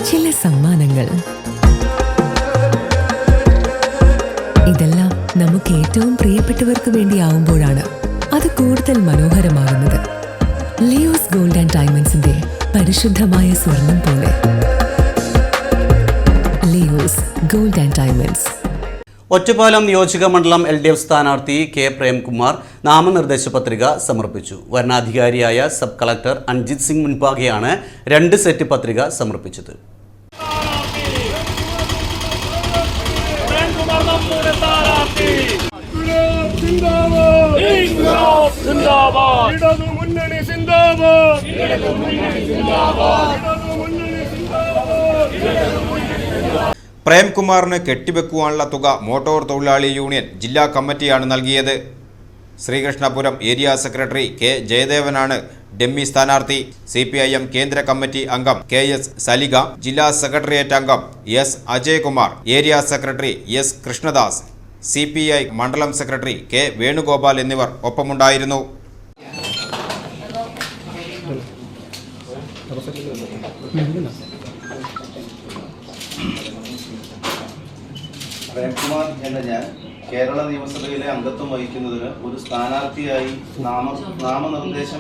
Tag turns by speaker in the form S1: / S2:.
S1: ചില സമ്മാനങ്ങൾ. ഇതെല്ലാം നമുക്ക് ഏറ്റവും പ്രിയപ്പെട്ടവർക്ക് വേണ്ടിയാവുമ്പോഴാണ് അത് കൂടുതൽ മനോഹരമാകുന്നത്. ലിയോസ് ഗോൾഡ് ആൻഡ് ഡയമണ്ട്സിന്റെ പരിശുദ്ധമായ സ്വർണം പോലെ. Leo's gold and diamonds.
S2: Ottapalam നിയോജക മണ്ഡലം LDF സ്ഥാനാർത്ഥി കെ പ്രേംകുമാർ നാമനിർദ്ദേശ പത്രിക സമർപ്പിച്ചു. വരണാധികാരിയായ സബ് കളക്ടർ അഞ്ജിത് സിംഗ് മുൻപാകെയാണ് 2 സെറ്റ് പത്രിക സമർപ്പിച്ചത്.
S3: പ്രേംകുമാറിന് കെട്ടിവെക്കുവാനുള്ള തുക മോട്ടോർ തൊഴിലാളി യൂണിയൻ ജില്ലാ കമ്മിറ്റിയാണ് നൽകിയത്. ശ്രീകൃഷ്ണപുരം ഏരിയ സെക്രട്ടറി കെ ജയദേവനാണ് ഡെമ്മി സ്ഥാനാർത്ഥി. CPIM കേന്ദ്ര കമ്മിറ്റി അംഗം KS സലിക, ജില്ലാ സെക്രട്ടേറിയറ്റ് അംഗം S Ajaykumar, area secretary S Krishnadas, CPI മണ്ഡലം സെക്രട്ടറി K വേണുഗോപാൽ എന്നിവർ ഒപ്പമുണ്ടായിരുന്നു.
S4: പ്രേംകുമാർ എന്ന ഞാൻ കേരള നിയമസഭയിലെ അംഗത്വം വഹിക്കുന്നതിന് ഒരു സ്ഥാനാർത്ഥിയായി നാമനിർദ്ദേശം